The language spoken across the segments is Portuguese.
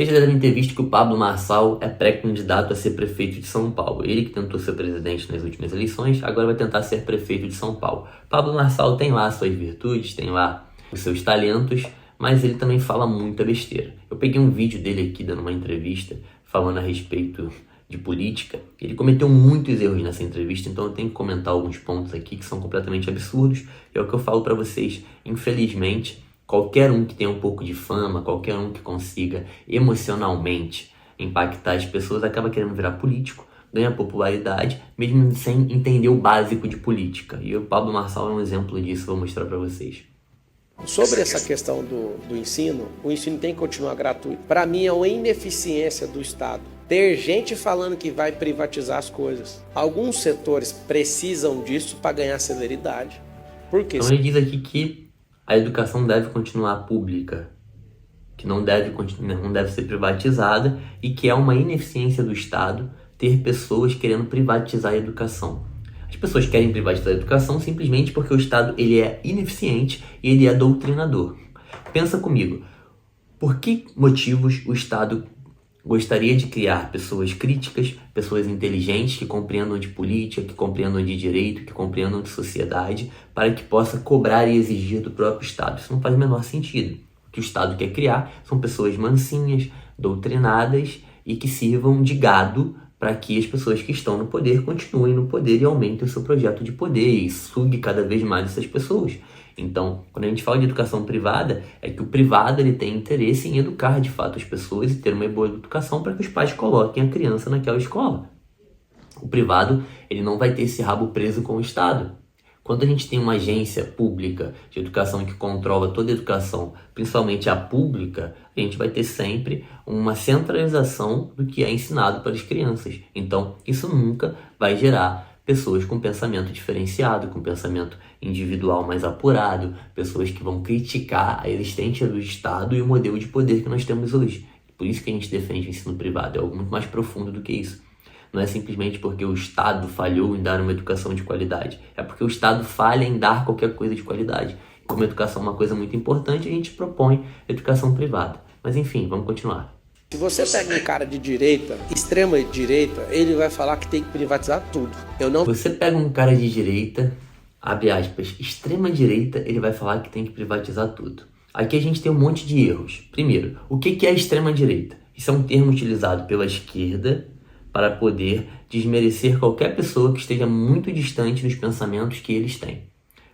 Vocês já devem ter visto que o Pablo Marçal é pré-candidato a ser prefeito de São Paulo. Ele que tentou ser presidente nas últimas eleições, agora vai tentar ser prefeito de São Paulo. Pablo Marçal tem lá suas virtudes, tem lá os seus talentos, mas ele também fala muita besteira. Eu peguei um vídeo dele aqui dando uma entrevista falando a respeito de política. Ele cometeu muitos erros nessa entrevista, então eu tenho que comentar alguns pontos aqui que são completamente absurdos. É o que eu falo para vocês. Infelizmente, qualquer um que tenha um pouco de fama, qualquer um que consiga emocionalmente impactar as pessoas, acaba querendo virar político, ganha popularidade, mesmo sem entender o básico de política. E o Pablo Marçal é um exemplo disso, vou mostrar para vocês. Sobre essa questão do ensino, o ensino tem que continuar gratuito. Para mim é uma ineficiência do Estado ter gente falando que vai privatizar as coisas. Alguns setores precisam disso para ganhar celeridade. Por quê? Então ele diz aqui que a educação deve continuar pública, que não deve ser privatizada e que é uma ineficiência do Estado ter pessoas querendo privatizar a educação. As pessoas querem privatizar a educação simplesmente porque o Estado ele é ineficiente e ele é doutrinador. Pensa comigo, por que motivos o Estado gostaria de criar pessoas críticas, pessoas inteligentes que compreendam de política, que compreendam de direito, que compreendam de sociedade, para que possa cobrar e exigir do próprio Estado? Isso não faz o menor sentido. O que o Estado quer criar são pessoas mansinhas, doutrinadas e que sirvam de gado para que as pessoas que estão no poder continuem no poder e aumentem o seu projeto de poder e sugue cada vez mais essas pessoas. Então, quando a gente fala de educação privada, é que o privado ele tem interesse em educar de fato as pessoas e ter uma boa educação para que os pais coloquem a criança naquela escola. O privado ele não vai ter esse rabo preso com o Estado. Quando a gente tem uma agência pública de educação que controla toda a educação, principalmente a pública, a gente vai ter sempre uma centralização do que é ensinado para as crianças. Então, isso nunca vai gerar pessoas com pensamento diferenciado, com pensamento individual mais apurado, pessoas que vão criticar a existência do Estado e o modelo de poder que nós temos hoje. Por isso que a gente defende o ensino privado, é algo muito mais profundo do que isso. Não é simplesmente porque o Estado falhou em dar uma educação de qualidade, é porque o Estado falha em dar qualquer coisa de qualidade. Como a educação é uma coisa muito importante, a gente propõe educação privada. Mas enfim, vamos continuar. Se você pega um cara de direita, extrema direita, ele vai falar que tem que privatizar tudo. Você pega um cara de direita, abre aspas, extrema direita, ele vai falar que tem que privatizar tudo. Aqui a gente tem um monte de erros. Primeiro, o que é extrema direita? Isso é um termo utilizado pela esquerda para poder desmerecer qualquer pessoa que esteja muito distante dos pensamentos que eles têm.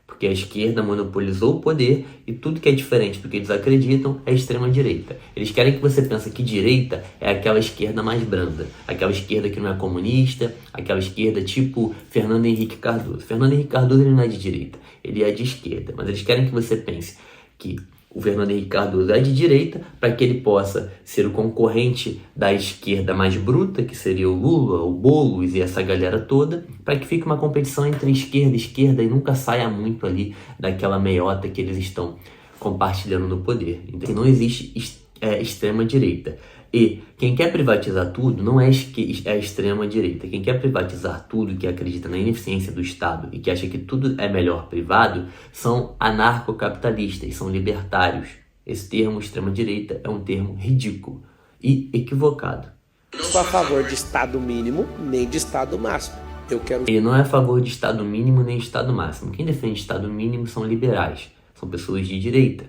Porque a esquerda monopolizou o poder e tudo que é diferente do que eles acreditam é extrema-direita. Eles querem que você pense que direita é aquela esquerda mais branda, aquela esquerda que não é comunista, aquela esquerda tipo Fernando Henrique Cardoso. Fernando Henrique Cardoso ele não é de direita, ele é de esquerda, mas eles querem que você pense que o Fernando Henrique Cardoso é de direita para que ele possa ser o concorrente da esquerda mais bruta, que seria o Lula, o Boulos e essa galera toda, para que fique uma competição entre esquerda e esquerda e nunca saia muito ali daquela meiota que eles estão compartilhando no poder. Então não existe extrema direita. E quem quer privatizar tudo não é a extrema-direita. Quem quer privatizar tudo, que acredita na ineficiência do Estado e que acha que tudo é melhor privado, são anarcocapitalistas, são libertários. Esse termo, extrema-direita, é um termo ridículo e equivocado. Eu não sou a favor de Estado mínimo nem de Estado máximo. Ele não é a favor de Estado mínimo nem de Estado máximo. Quem defende Estado mínimo são liberais, são pessoas de direita,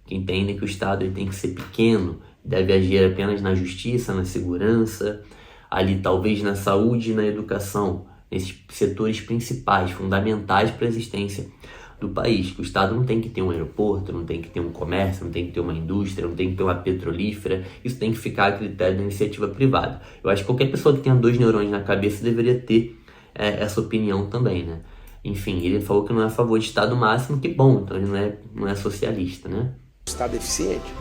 que entendem que o Estado ele tem que ser pequeno, deve agir apenas na justiça, na segurança, ali talvez na saúde e na educação, nesses setores principais, fundamentais para a existência do país. Que o Estado não tem que ter um aeroporto, não tem que ter um comércio, não tem que ter uma indústria, não tem que ter uma petrolífera, isso tem que ficar a critério da iniciativa privada. Eu acho que qualquer pessoa que tenha 2 neurônios na cabeça deveria ter essa opinião também, né? Enfim, ele falou que não é a favor de Estado máximo, que bom, então ele não é socialista, né? Estado eficiente.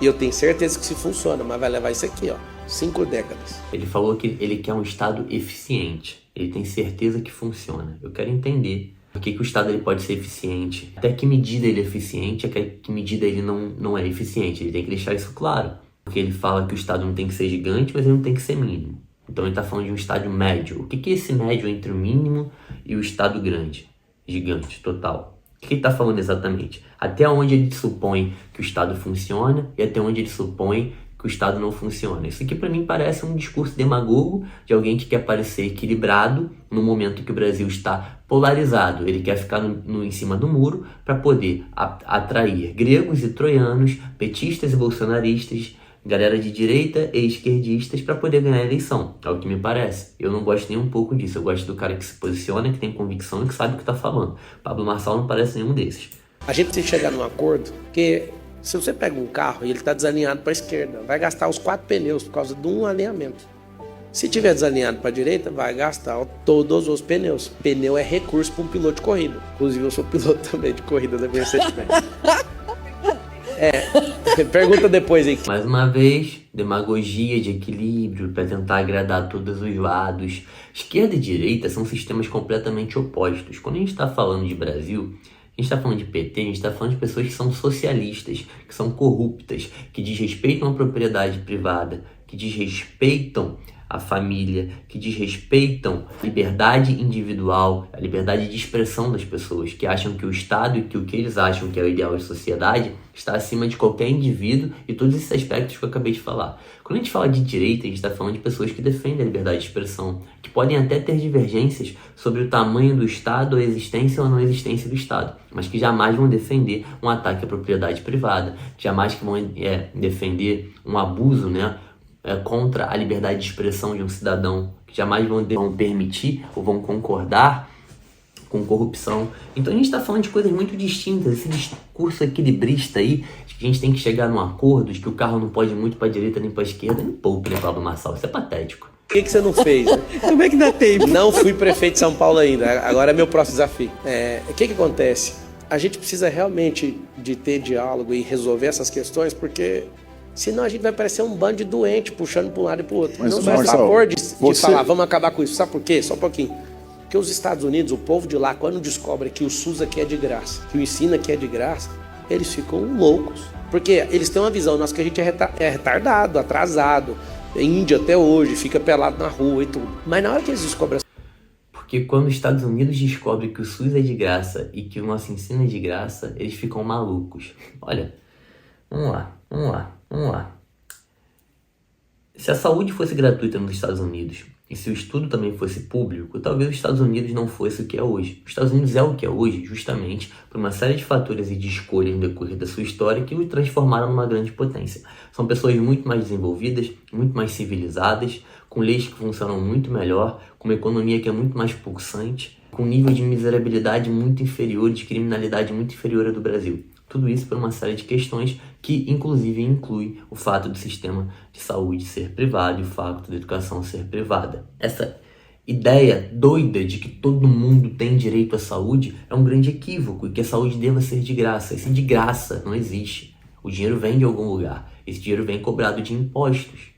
E eu tenho certeza que se funciona, mas vai levar isso aqui, 5 décadas. Ele falou que ele quer um Estado eficiente. Ele tem certeza que funciona. Eu quero entender por que o Estado ele pode ser eficiente. Até que medida ele é eficiente, até que medida ele não é eficiente. Ele tem que deixar isso claro. Porque ele fala que o Estado não tem que ser gigante, mas ele não tem que ser mínimo. Então ele está falando de um Estado médio. O que é esse médio entre o mínimo e o Estado grande? Gigante, total. O que ele está falando exatamente? Até onde ele supõe que o Estado funciona e até onde ele supõe que o Estado não funciona. Isso aqui para mim parece um discurso demagogo de alguém que quer parecer equilibrado no momento que o Brasil está polarizado. Ele quer ficar em cima do muro para poder atrair gregos e troianos, petistas e bolsonaristas, galera de direita e esquerdistas para poder ganhar a eleição. É o que me parece. Eu não gosto nem um pouco disso. Eu gosto do cara que se posiciona, que tem convicção e que sabe o que está falando. Pablo Marçal não parece nenhum desses. A gente tem que chegar num acordo, porque se você pega um carro e ele está desalinhado para a esquerda, vai gastar os 4 pneus por causa de um alinhamento. Se tiver desalinhado para a direita, vai gastar todos os pneus. Pneu é recurso para um piloto de corrida. Inclusive, eu sou piloto também de corrida da Mercedes-Benz. Pergunta depois aí. Mais uma vez, demagogia de equilíbrio para tentar agradar todos os lados. Esquerda e direita são sistemas completamente opostos. Quando a gente está falando de Brasil, a gente está falando de PT, a gente está falando de pessoas que são socialistas, que são corruptas, que desrespeitam a propriedade privada, que desrespeitam a família, que desrespeitam a liberdade individual, a liberdade de expressão das pessoas, que acham que o Estado e que o que eles acham que é o ideal de sociedade está acima de qualquer indivíduo e todos esses aspectos que eu acabei de falar. Quando a gente fala de direita, a gente está falando de pessoas que defendem a liberdade de expressão, que podem até ter divergências sobre o tamanho do Estado, a existência ou não existência do Estado, mas que jamais vão defender um ataque à propriedade privada, jamais que vão defender um abuso, contra a liberdade de expressão de um cidadão, que jamais vão permitir ou vão concordar com corrupção. Então a gente está falando de coisas muito distintas. Esse discurso equilibrista aí, de que a gente tem que chegar num acordo, de que o carro não pode ir muito para a direita nem para a esquerda, me poupe, né, Pablo Marçal? Isso é patético. Por que você não fez? Como é que dá tempo? Não fui prefeito de São Paulo ainda, agora é meu próximo desafio. O que acontece? A gente precisa realmente de ter diálogo e resolver essas questões, porque senão a gente vai parecer um bando de doente puxando para um lado e para o outro. Mas, não sou a Marçal, favor de você- falar, vamos acabar com isso. Sabe por quê? Só um pouquinho. Porque os Estados Unidos, o povo de lá, quando descobre que o SUS aqui é de graça, que o ensino aqui é de graça, eles ficam loucos. Porque eles têm uma visão nossa que a gente é retardado, atrasado. Índia até hoje, fica pelado na rua e tudo. Mas na hora que eles descobrem Porque quando os Estados Unidos descobrem que o SUS é de graça e que o nosso ensino é de graça, eles ficam malucos. Olha, vamos lá. Se a saúde fosse gratuita nos Estados Unidos e se o estudo também fosse público, talvez os Estados Unidos não fosse o que é hoje. Os Estados Unidos é o que é hoje justamente por uma série de fatores e de escolhas no decorrer da sua história que o transformaram numa grande potência. São pessoas muito mais desenvolvidas, muito mais civilizadas, com leis que funcionam muito melhor, com uma economia que é muito mais pulsante, com um nível de miserabilidade muito inferior, de criminalidade muito inferior ao do Brasil. Tudo isso por uma série de questões que, inclusive, inclui o fato do sistema de saúde ser privado e o fato da educação ser privada. Essa ideia doida de que todo mundo tem direito à saúde é um grande equívoco e que a saúde deva ser de graça. Esse de graça não existe. O dinheiro vem de algum lugar. Esse dinheiro vem cobrado de impostos,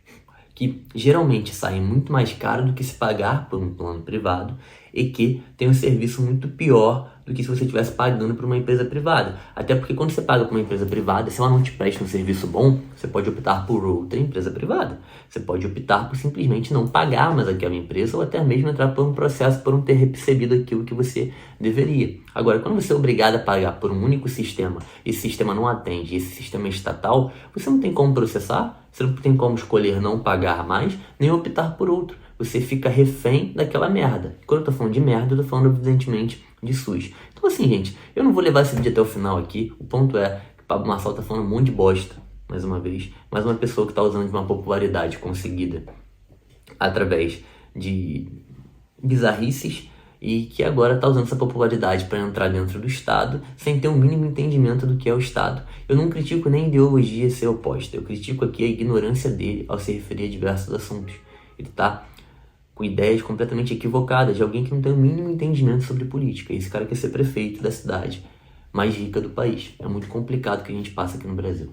que geralmente saem muito mais caro do que se pagar por um plano privado e que tem um serviço muito pior do que se você estivesse pagando por uma empresa privada. Até porque quando você paga por uma empresa privada, se ela não te presta um serviço bom, você pode optar por outra empresa privada. Você pode optar por simplesmente não pagar mais aquela empresa ou até mesmo entrar por um processo por não ter recebido aquilo que você deveria. Agora, quando você é obrigado a pagar por um único sistema, esse sistema não atende, esse sistema é estatal, você não tem como processar, você não tem como escolher não pagar mais, nem optar por outro. Você fica refém daquela merda. Quando eu tô falando de merda, eu tô falando, evidentemente, de SUS. Então, assim, gente, eu não vou levar esse vídeo até o final aqui. O ponto é que o Pablo Marçal tá falando um monte de bosta, mais uma vez. Mais uma pessoa que tá usando de uma popularidade conseguida através de bizarrices e que agora tá usando essa popularidade para entrar dentro do Estado sem ter um mínimo entendimento do que é o Estado. Eu não critico nem ideologia ser oposta. Eu critico aqui a ignorância dele ao se referir a diversos assuntos. Ele tá com ideias completamente equivocadas de alguém que não tem o mínimo entendimento sobre política. E esse cara quer ser prefeito da cidade mais rica do país. É muito complicado o que a gente passa aqui no Brasil.